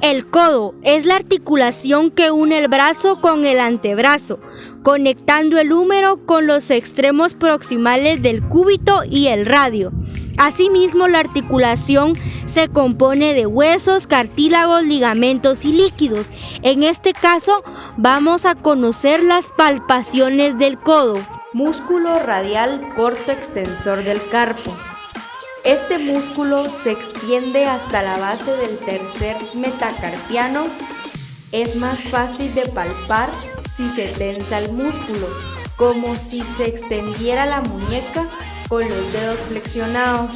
El codo es la articulación que une el brazo con el antebrazo, conectando el húmero con los extremos proximales del cúbito y el radio. Asimismo, la articulación se compone de huesos, cartílagos, ligamentos y líquidos. En este caso, vamos a conocer las palpaciones del codo. Músculo radial corto extensor del carpo. Este músculo se extiende hasta la base del tercer metacarpiano. Es más fácil de palpar si se tensa el músculo, como si se extendiera la muñeca con los dedos flexionados.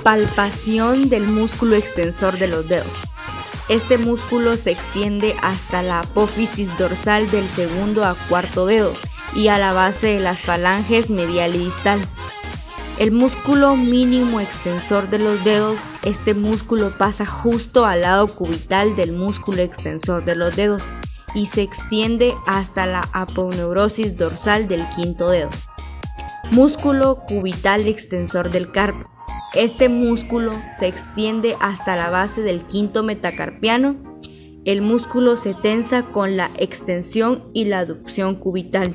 Palpación del músculo extensor de los dedos. Este músculo se extiende hasta la apófisis dorsal del segundo a cuarto dedo y a la base de las falanges medial y distal. El músculo mínimo extensor de los dedos, este músculo pasa justo al lado cubital del músculo extensor de los dedos y se extiende hasta la aponeurosis dorsal del quinto dedo. Músculo cubital extensor del carpo. Este músculo se extiende hasta la base del quinto metacarpiano. El músculo se tensa con la extensión y la aducción cubital.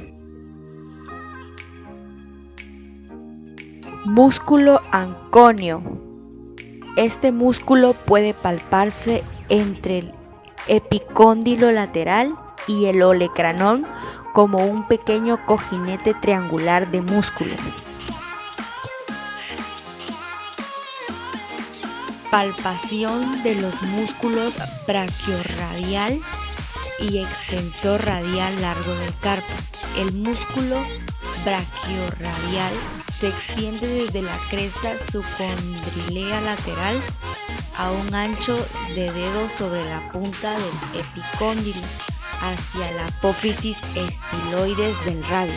Músculo anconio. Este músculo puede palparse entre el epicóndilo lateral y el olecranón como un pequeño cojinete triangular de músculo. Palpación de los músculos braquiorradial y extensor radial largo del carpo. El músculo braquiorradial se extiende desde la cresta subcondrilea lateral a un ancho de dedo sobre la punta del epicóndilo hacia la apófisis estiloides del radio.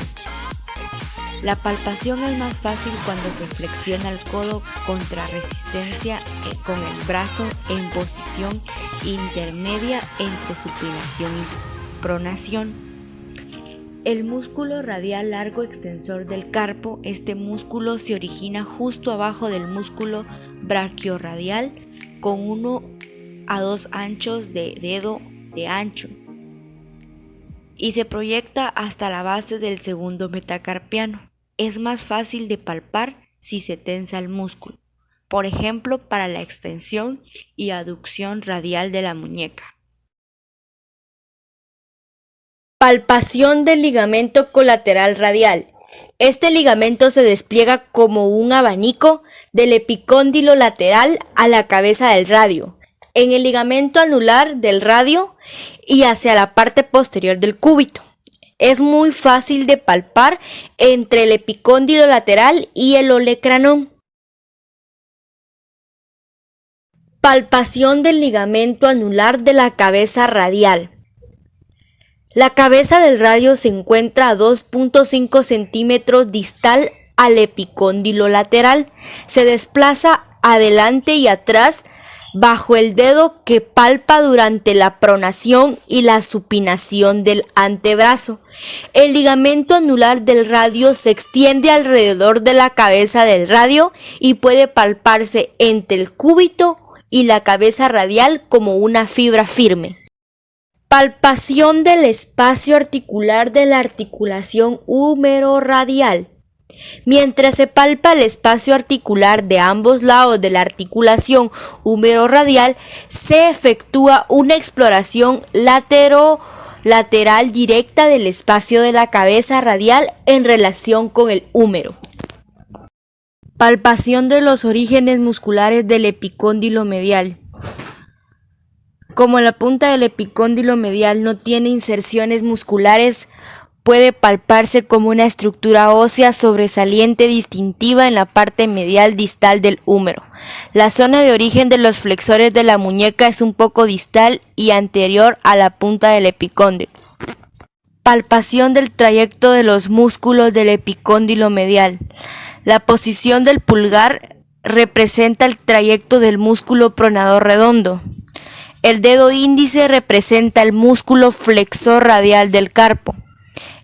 La palpación es más fácil cuando se flexiona el codo contra resistencia con el brazo en posición intermedia entre supinación y pronación. El músculo radial largo extensor del carpo, este músculo se origina justo abajo del músculo braquiorradial con 1 a 2 anchos de dedo de ancho y se proyecta hasta la base del segundo metacarpiano. Es más fácil de palpar si se tensa el músculo, por ejemplo para la extensión y aducción radial de la muñeca. Palpación del ligamento colateral radial. Este ligamento se despliega como un abanico del epicóndilo lateral a la cabeza del radio, en el ligamento anular del radio y hacia la parte posterior del cúbito. Es muy fácil de palpar entre el epicóndilo lateral y el olecranón. Palpación del ligamento anular de la cabeza radial. La cabeza del radio se encuentra a 2.5 centímetros distal al epicóndilo lateral. Se desplaza adelante y atrás bajo el dedo que palpa durante la pronación y la supinación del antebrazo. El ligamento anular del radio se extiende alrededor de la cabeza del radio y puede palparse entre el cúbito y la cabeza radial como una fibra firme. Palpación del espacio articular de la articulación húmero-radial. Mientras se palpa el espacio articular de ambos lados de la articulación húmero-radial, se efectúa una exploración lateral directa del espacio de la cabeza radial en relación con el húmero. Palpación de los orígenes musculares del epicóndilo medial. Como la punta del epicóndilo medial no tiene inserciones musculares, puede palparse como una estructura ósea sobresaliente distintiva en la parte medial distal del húmero. La zona de origen de los flexores de la muñeca es un poco distal y anterior a la punta del epicóndilo. Palpación del trayecto de los músculos del epicóndilo medial. La posición del pulgar representa el trayecto del músculo pronador redondo. El dedo índice representa el músculo flexor radial del carpo.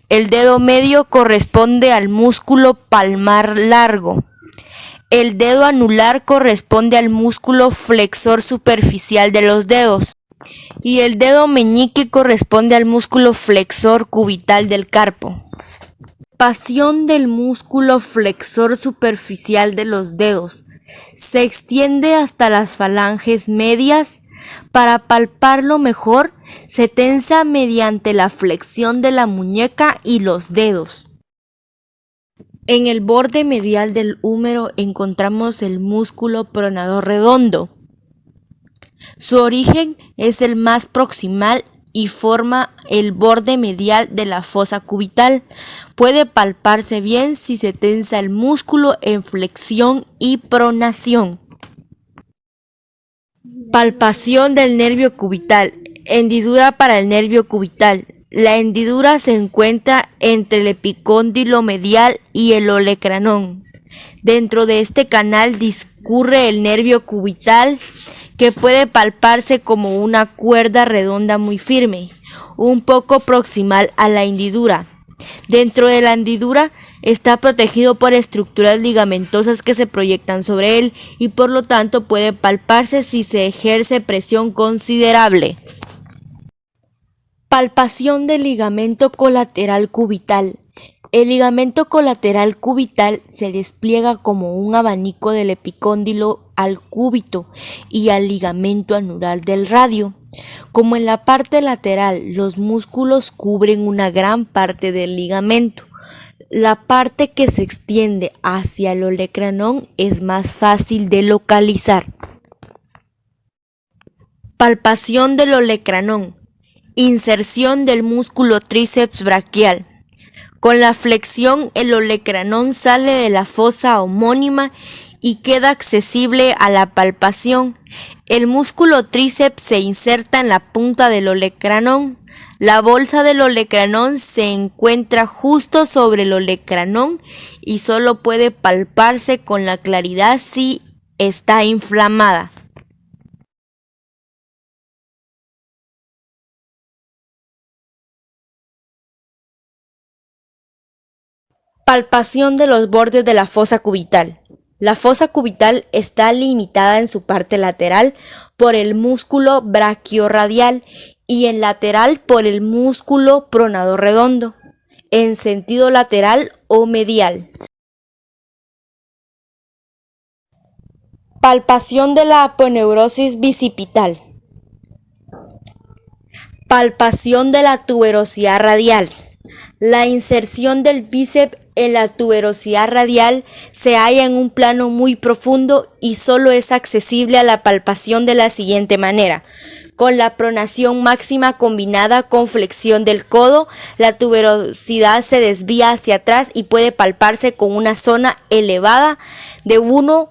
El dedo medio corresponde al músculo palmar largo. El dedo anular corresponde al músculo flexor superficial de los dedos. Y el dedo meñique corresponde al músculo flexor cubital del carpo. Palpación del músculo flexor superficial de los dedos. Se extiende hasta las falanges medias. Para palparlo mejor, se tensa mediante la flexión de la muñeca y los dedos. En el borde medial del húmero encontramos el músculo pronador redondo. Su origen es el más proximal y forma el borde medial de la fosa cubital. Puede palparse bien si se tensa el músculo en flexión y pronación. Palpación del nervio cubital. Hendidura para el nervio cubital. La hendidura se encuentra entre el epicóndilo medial y el olecranón. Dentro de este canal discurre el nervio cubital, que puede palparse como una cuerda redonda muy firme, un poco proximal a la hendidura. Dentro de la hendidura está protegido por estructuras ligamentosas que se proyectan sobre él y por lo tanto puede palparse si se ejerce presión considerable. Palpación del ligamento colateral cubital. El ligamento colateral cubital se despliega como un abanico del epicóndilo al cúbito y al ligamento anular del radio. Como en la parte lateral los músculos cubren una gran parte del ligamento, la parte que se extiende hacia el olecranón es más fácil de localizar. Palpación del olecranón. Inserción del músculo tríceps braquial. Con la flexión el olecranón sale de la fosa homónima y queda accesible a la palpación. El músculo tríceps se inserta en la punta del olecranón. La bolsa del olecranón se encuentra justo sobre el olecranón y solo puede palparse con la claridad si está inflamada. Palpación de los bordes de la fosa cubital. La fosa cubital está limitada en su parte lateral por el músculo braquiorradial y en lateral por el músculo pronador redondo, en sentido lateral o medial. Palpación de la aponeurosis bicipital. Palpación de la tuberosidad radial. La inserción del bíceps en la tuberosidad radial se halla en un plano muy profundo y solo es accesible a la palpación de la siguiente manera. Con la pronación máxima combinada con flexión del codo, la tuberosidad se desvía hacia atrás y puede palparse con una zona elevada de 1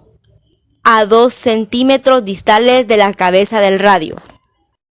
a 2 centímetros distales de la cabeza del radio.